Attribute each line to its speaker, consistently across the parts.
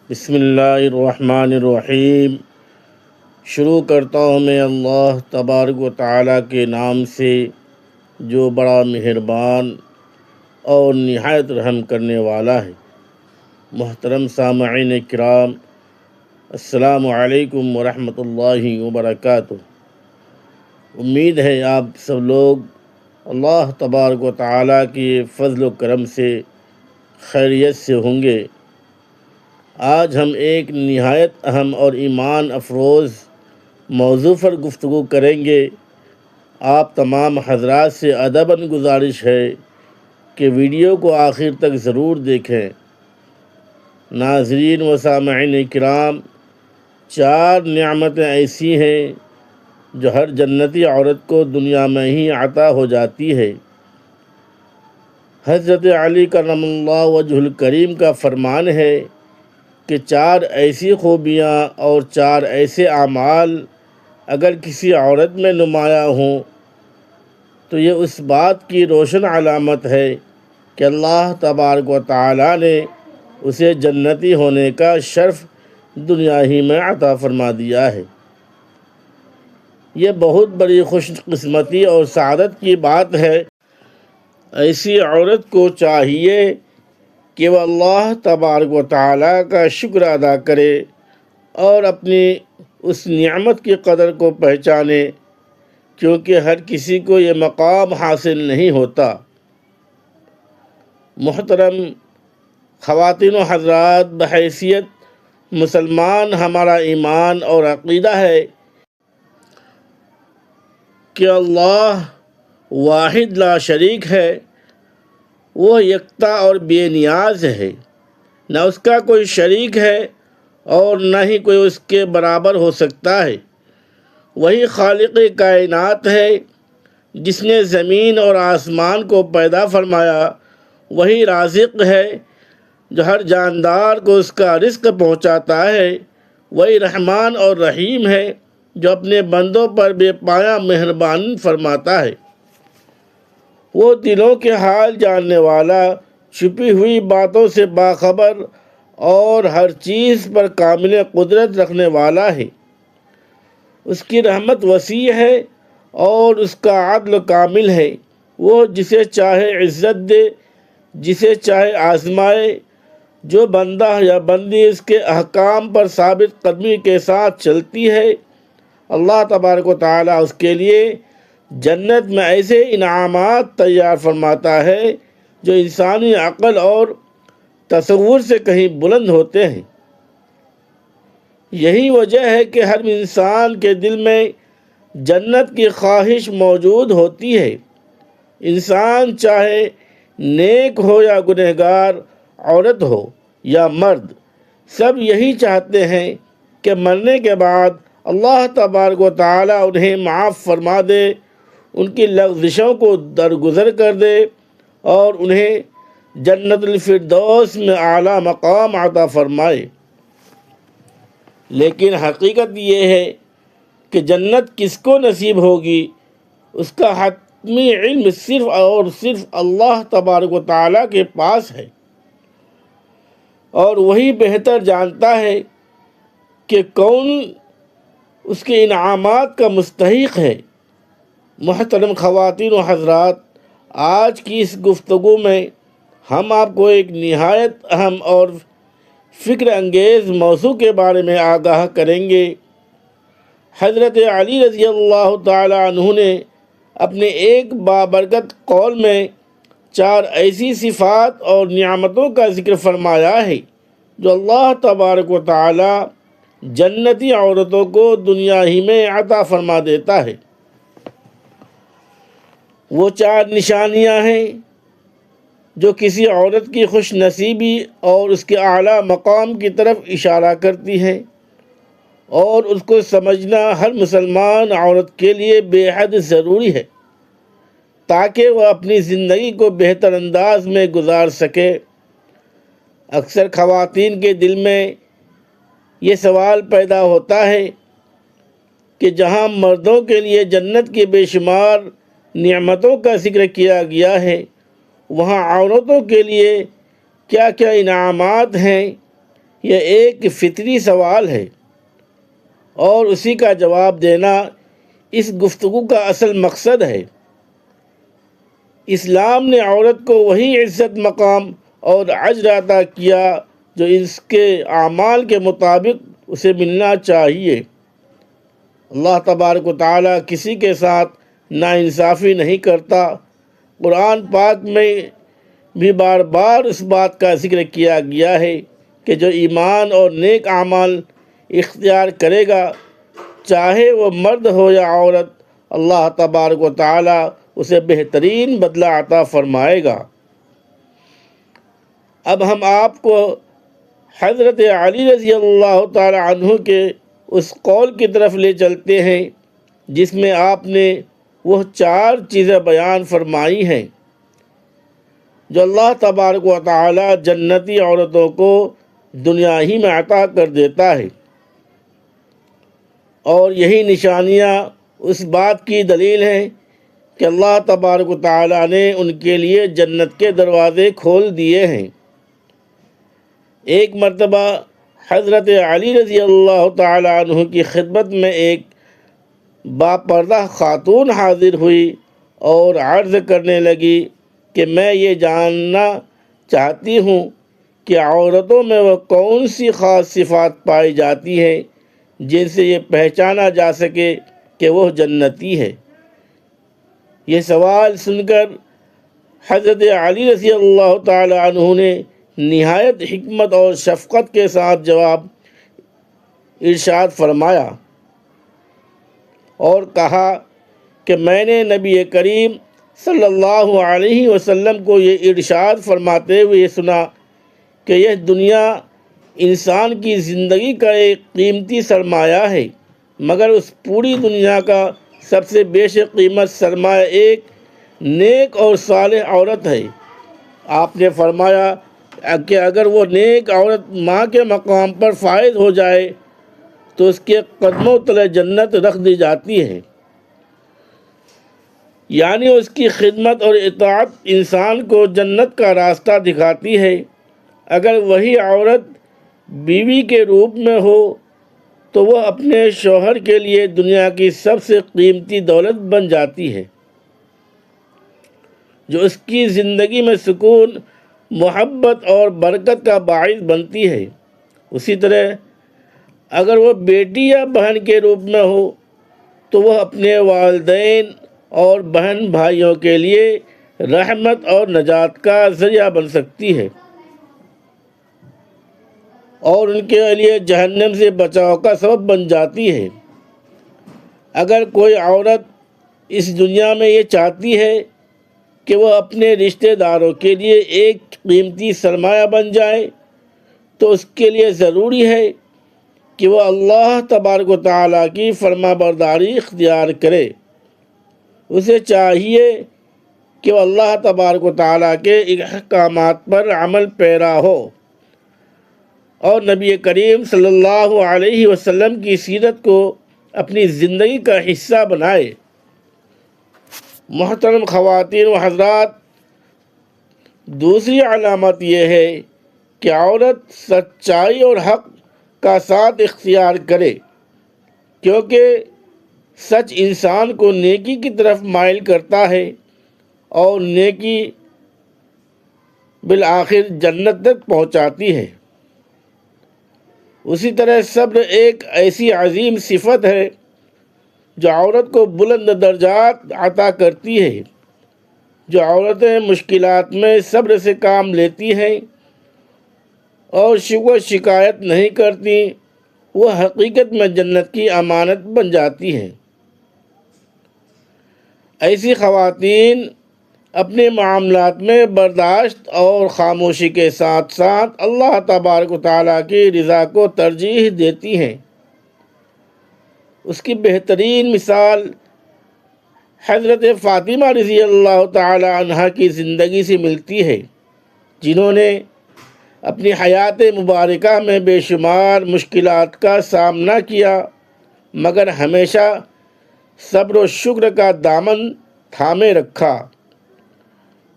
Speaker 1: بسم اللہ الرحمن الرحیم۔ شروع کرتا ہوں میں اللہ تبارک و تعالیٰ کے نام سے جو بڑا مہربان اور نہایت رحم کرنے والا ہے۔ محترم سامعین کرام، السلام علیکم ورحمۃ اللہ وبرکاتہ۔ امید ہے آپ سب لوگ اللہ تبارک و تعالیٰ کے فضل و کرم سے خیریت سے ہوں گے۔ آج ہم ایک نہایت اہم اور ایمان افروز موضوع پر گفتگو کریں گے۔ آپ تمام حضرات سے ادباً گزارش ہے کہ ویڈیو کو آخر تک ضرور دیکھیں۔ ناظرین و سامعین کرام، 4 نعمتیں ایسی ہیں جو ہر جنتی عورت کو دنیا میں ہی عطا ہو جاتی ہے۔ حضرت علی کرم اللہ وجہ الکریم کا فرمان ہے کہ 4 ایسی خوبیاں اور 4 ایسے اعمال اگر کسی عورت میں نمایاں ہوں تو یہ اس بات کی روشن علامت ہے کہ اللہ تبارک و تعالیٰ نے اسے جنتی ہونے کا شرف دنیا ہی میں عطا فرما دیا ہے۔ یہ بہت بڑی خوش قسمتی اور سعادت کی بات ہے۔ ایسی عورت کو چاہیے کہ وہ اللہ تبارک و تعالیٰ کا شکر ادا کرے اور اپنی اس نعمت کی قدر کو پہچانے، کیونکہ ہر کسی کو یہ مقام حاصل نہیں ہوتا۔ محترم خواتین و حضرات، بحیثیت مسلمان ہمارا ایمان اور عقیدہ ہے کہ اللہ واحد لا شریک ہے، وہ یکتا اور بے نیاز ہے، نہ اس کا کوئی شریک ہے اور نہ ہی کوئی اس کے برابر ہو سکتا ہے۔ وہی خالق کائنات ہے جس نے زمین اور آسمان کو پیدا فرمایا، وہی رازق ہے جو ہر جاندار کو اس کا رزق پہنچاتا ہے، وہی رحمان اور رحیم ہے جو اپنے بندوں پر بے پایہ مہربانی فرماتا ہے۔ وہ دلوں کے حال جاننے والا، چھپی ہوئی باتوں سے باخبر اور ہر چیز پر کامل قدرت رکھنے والا ہے۔ اس کی رحمت وسیع ہے اور اس کا عدل کامل ہے۔ وہ جسے چاہے عزت دے، جسے چاہے آزمائے۔ جو بندہ یا بندی اس کے احکام پر ثابت قدمی کے ساتھ چلتی ہے، اللہ تبارک و تعالیٰ اس کے لیے جنت میں ایسے انعامات تیار فرماتا ہے جو انسانی عقل اور تصور سے کہیں بلند ہوتے ہیں۔ یہی وجہ ہے کہ ہر انسان کے دل میں جنت کی خواہش موجود ہوتی ہے۔ انسان چاہے نیک ہو یا گنہگار، عورت ہو یا مرد، سب یہی چاہتے ہیں کہ مرنے کے بعد اللہ تبارک و تعالیٰ انہیں معاف فرما دے، ان کی لغزشوں کو درگزر کر دے اور انہیں جنت الفردوس میں اعلیٰ مقام عطا فرمائے۔ لیکن حقیقت یہ ہے کہ جنت کس کو نصیب ہوگی، اس کا حتمی علم صرف اور صرف اللہ تبارک و تعالیٰ کے پاس ہے، اور وہی بہتر جانتا ہے کہ کون اس کے انعامات کا مستحق ہے۔ محترم خواتین و حضرات، آج کی اس گفتگو میں ہم آپ کو ایک نہایت اہم اور فکر انگیز موضوع کے بارے میں آگاہ کریں گے۔ حضرت علی رضی اللہ تعالی عنہ نے اپنے ایک بابرکت قول میں 4 ایسی صفات اور نعمتوں کا ذکر فرمایا ہے جو اللہ تبارک و تعالی جنتی عورتوں کو دنیا ہی میں عطا فرما دیتا ہے۔ وہ 4 نشانیاں ہیں جو کسی عورت کی خوش نصیبی اور اس کے اعلیٰ مقام کی طرف اشارہ کرتی ہیں، اور اس کو سمجھنا ہر مسلمان عورت کے لیے بے حد ضروری ہے تاکہ وہ اپنی زندگی کو بہتر انداز میں گزار سکے۔ اکثر خواتین کے دل میں یہ سوال پیدا ہوتا ہے کہ جہاں مردوں کے لیے جنت کی بے شمار نعمتوں کا ذکر کیا گیا ہے، وہاں عورتوں کے لیے کیا کیا انعامات ہیں، یہ ایک فطری سوال ہے اور اسی کا جواب دینا اس گفتگو کا اصل مقصد ہے۔ اسلام نے عورت کو وہی عزت، مقام اور اجر عطا کیا جو اس کے اعمال کے مطابق اسے ملنا چاہیے۔ اللہ تبارک و تعالیٰ کسی کے ساتھ ناانصافی نہیں کرتا۔ قرآن پاک میں بھی بار بار اس بات کا ذکر کیا گیا ہے کہ جو ایمان اور نیک اعمال اختیار کرے گا، چاہے وہ مرد ہو یا عورت، اللہ تبارک و تعالیٰ اسے بہترین بدلہ عطا فرمائے گا۔ اب ہم آپ کو حضرت علی رضی اللہ تعالی عنہ کے اس قول کی طرف لے چلتے ہیں جس میں آپ نے وہ 4 چیزیں بیان فرمائی ہیں جو اللہ تبارک و تعالی جنتی عورتوں کو دنیا ہی میں عطا کر دیتا ہے، اور یہی نشانیاں اس بات کی دلیل ہیں کہ اللہ تبارک و تعالی نے ان کے لیے جنت کے دروازے کھول دیے ہیں۔ ایک مرتبہ حضرت علی رضی اللہ تعالی عنہ کی خدمت میں ایک باپردہ خاتون حاضر ہوئی اور عرض کرنے لگی کہ میں یہ جاننا چاہتی ہوں کہ عورتوں میں وہ کون سی خاص صفات پائی جاتی ہیں جن سے یہ پہچانا جا سکے کہ وہ جنتی ہے۔ یہ سوال سن کر حضرت علی رضی اللہ تعالی عنہ نے نہایت حکمت اور شفقت کے ساتھ جواب ارشاد فرمایا اور کہا کہ میں نے نبی کریم صلی اللہ علیہ وسلم کو یہ ارشاد فرماتے ہوئے سنا کہ یہ دنیا انسان کی زندگی کا ایک قیمتی سرمایہ ہے، مگر اس پوری دنیا کا سب سے بیش قیمت سرمایہ ایک نیک اور صالح عورت ہے۔ آپ نے فرمایا کہ اگر وہ نیک عورت ماں کے مقام پر فائز ہو جائے تو اس کے قدموں تلے جنت رکھ دی جاتی ہے، یعنی اس کی خدمت اور اطاعت انسان کو جنت کا راستہ دکھاتی ہے۔ اگر وہی عورت بیوی کے روپ میں ہو تو وہ اپنے شوہر کے لیے دنیا کی سب سے قیمتی دولت بن جاتی ہے، جو اس کی زندگی میں سکون، محبت اور برکت کا باعث بنتی ہے۔ اسی طرح اگر وہ بیٹی یا بہن کے روپ میں ہو تو وہ اپنے والدین اور بہن بھائیوں کے لیے رحمت اور نجات کا ذریعہ بن سکتی ہے اور ان کے لیے جہنم سے بچاؤ کا سبب بن جاتی ہے۔ اگر کوئی عورت اس دنیا میں یہ چاہتی ہے کہ وہ اپنے رشتہ داروں کے لیے ایک قیمتی سرمایہ بن جائے تو اس کے لیے ضروری ہے کہ وہ اللہ تبارک و تعالیٰ کی فرما برداری اختیار کرے۔ اسے چاہیے کہ وہ اللہ تبارک و تعالیٰ کے احکامات پر عمل پیرا ہو اور نبی کریم صلی اللہ علیہ وسلم کی سیرت کو اپنی زندگی کا حصہ بنائے۔ محترم خواتین و حضرات، دوسری علامت یہ ہے کہ عورت سچائی اور حق کا ساتھ اختیار کرے، کیونکہ سچ انسان کو نیکی کی طرف مائل کرتا ہے اور نیکی بالآخر جنت تک پہنچاتی ہے۔ اسی طرح صبر ایک ایسی عظیم صفت ہے جو عورت کو بلند درجات عطا کرتی ہے۔ جو عورتیں مشکلات میں صبر سے کام لیتی ہیں اور شکوہ شکایت نہیں کرتی، وہ حقیقت میں جنت کی امانت بن جاتی ہیں۔ ایسی خواتین اپنے معاملات میں برداشت اور خاموشی کے ساتھ ساتھ اللہ تبارک و تعالیٰ کی رضا کو ترجیح دیتی ہیں۔ اس کی بہترین مثال حضرت فاطمہ رضی اللہ تعالی عنہا کی زندگی سے ملتی ہے، جنہوں نے اپنی حیات مبارکہ میں بے شمار مشکلات کا سامنا کیا، مگر ہمیشہ صبر و شکر کا دامن تھامے رکھا۔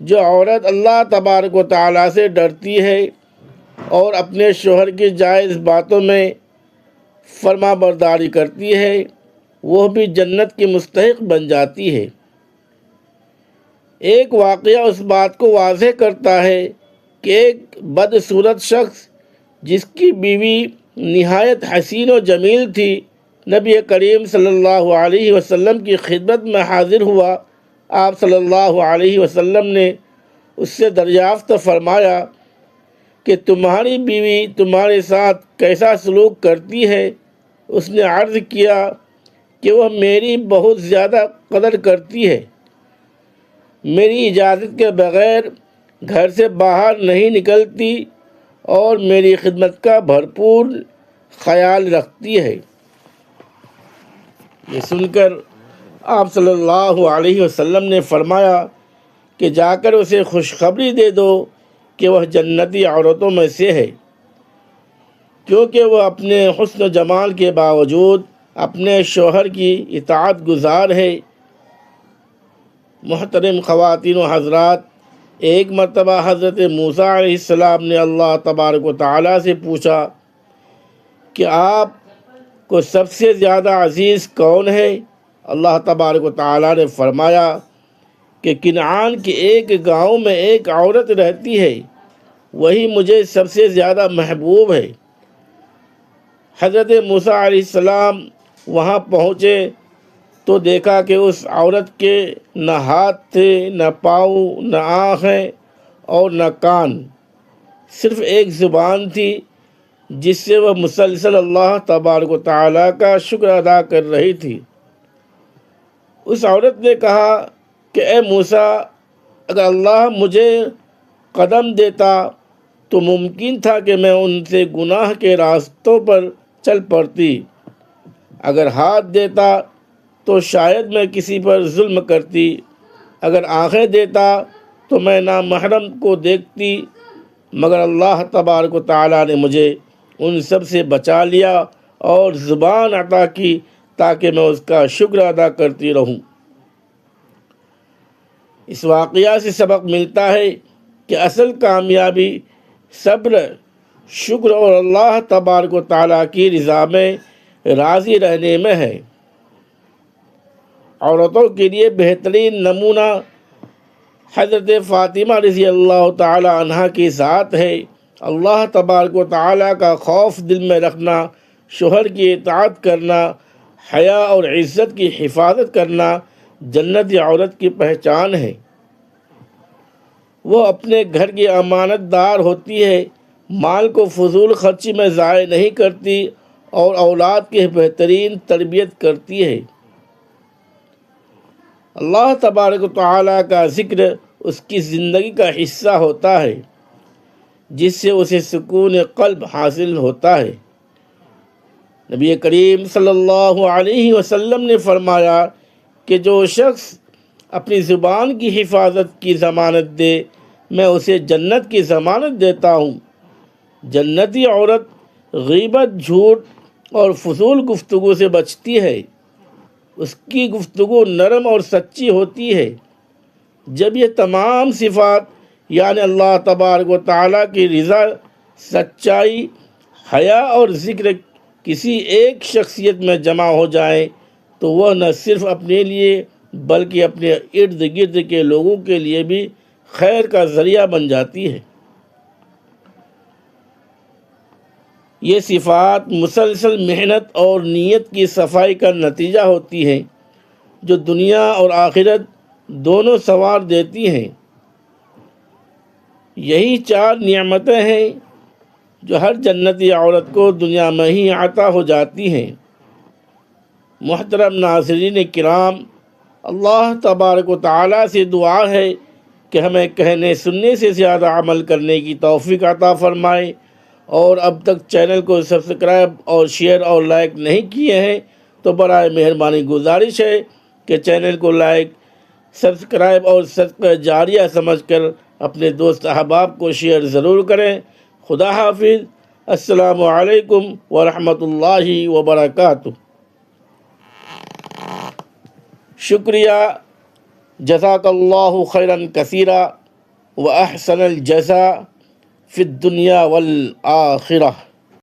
Speaker 1: جو عورت اللہ تبارک و تعالیٰ سے ڈرتی ہے اور اپنے شوہر کی جائز باتوں میں فرما برداری کرتی ہے وہ بھی جنت کی مستحق بن جاتی ہے۔ ایک واقعہ اس بات کو واضح کرتا ہے کہ ایک بدصورت شخص جس کی بیوی نہایت حسین و جمیل تھی نبی کریم صلی اللہ علیہ وسلم کی خدمت میں حاضر ہوا۔ آپ صلی اللہ علیہ وسلم نے اس سے دریافت فرمایا کہ تمہاری بیوی تمہارے ساتھ کیسا سلوک کرتی ہے؟ اس نے عرض کیا کہ وہ میری بہت زیادہ قدر کرتی ہے، میری اجازت کے بغیر گھر سے باہر نہیں نکلتی اور میری خدمت کا بھرپور خیال رکھتی ہے۔ یہ سن کر آپ صلی اللہ علیہ وسلم نے فرمایا کہ جا کر اسے خوشخبری دے دو کہ وہ جنتی عورتوں میں سے ہے، کیونکہ وہ اپنے حسن و جمال کے باوجود اپنے شوہر کی اطاعت گزار ہے۔ محترم خواتین و حضرات، ایک مرتبہ حضرت موسیٰ علیہ السلام نے اللہ تبارک و تعالیٰ سے پوچھا کہ آپ کو سب سے زیادہ عزیز کون ہے؟ اللہ تبارک و تعالیٰ نے فرمایا کہ کنعان کے ایک گاؤں میں ایک عورت رہتی ہے، وہی مجھے سب سے زیادہ محبوب ہے۔ حضرت موسیٰ علیہ السلام وہاں پہنچے تو دیکھا کہ اس عورت کے نہ ہاتھ تھے، نہ پاؤں، نہ آنکھیں اور نہ کان، صرف ایک زبان تھی جس سے وہ مسلسل اللہ تبارک و تعالیٰ کا شکر ادا کر رہی تھی۔ اس عورت نے کہا کہ اے موسیٰ، اگر اللہ مجھے قدم دیتا تو ممکن تھا کہ میں ان سے گناہ کے راستوں پر چل پڑتی، اگر ہاتھ دیتا تو شاید میں کسی پر ظلم کرتی، اگر آنکھیں دیتا تو میں نامحرم کو دیکھتی، مگر اللہ تبارک و تعالیٰ نے مجھے ان سب سے بچا لیا اور زبان عطا کی تاکہ میں اس کا شکر ادا کرتی رہوں۔ اس واقعہ سے سبق ملتا ہے کہ اصل کامیابی صبر، شکر اور اللہ تبارک و تعالیٰ کی رضا میں راضی رہنے میں ہے۔ عورتوں کے لیے بہترین نمونہ حضرت فاطمہ رضی اللہ تعالی عنہا کی ذات ہے۔ اللہ تبارک و تعالیٰ کا خوف دل میں رکھنا، شوہر کی اطاعت کرنا، حیا اور عزت کی حفاظت کرنا جنتی عورت کی پہچان ہے۔ وہ اپنے گھر کی امانت دار ہوتی ہے، مال کو فضول خرچی میں ضائع نہیں کرتی اور اولاد کی بہترین تربیت کرتی ہے۔ اللہ تبارک و تعالیٰ کا ذکر اس کی زندگی کا حصہ ہوتا ہے، جس سے اسے سکون قلب حاصل ہوتا ہے۔ نبی کریم صلی اللہ علیہ وسلم نے فرمایا کہ جو شخص اپنی زبان کی حفاظت کی ضمانت دے میں اسے جنت کی ضمانت دیتا ہوں۔ جنتی عورت غیبت، جھوٹ اور فضول گفتگو سے بچتی ہے، اس کی گفتگو نرم اور سچی ہوتی ہے۔ جب یہ تمام صفات یعنی اللہ تبارک و تعالیٰ کی رضا، سچائی، حیا اور ذکر کسی ایک شخصیت میں جمع ہو جائیں تو وہ نہ صرف اپنے لیے بلکہ اپنے ارد گرد کے لوگوں کے لیے بھی خیر کا ذریعہ بن جاتی ہے۔ یہ صفات مسلسل محنت اور نیت کی صفائی کا نتیجہ ہوتی ہیں جو دنیا اور آخرت دونوں سنوار دیتی ہیں۔ یہی چار نعمتیں ہیں جو ہر جنتی عورت کو دنیا میں ہی عطا ہو جاتی ہیں۔ محترم ناظرین کرام، اللہ تبارک و تعالیٰ سے دعا ہے کہ ہمیں کہنے سننے سے زیادہ عمل کرنے کی توفیق عطا فرمائے، اور اب تک چینل کو سبسکرائب اور شیئر اور لائک نہیں کیے ہیں تو برائے مہربانی گزارش ہے کہ چینل کو لائک، سبسکرائب اور صدقہ جاریہ سمجھ کر اپنے دوست احباب کو شیئر ضرور کریں۔ خدا حافظ۔ السلام علیکم ورحمۃ اللہ وبرکاتہ۔ شکریہ، جزاک اللہ خیرا کثیرا و احسن الجزاء فی الدنیا والآخرہ۔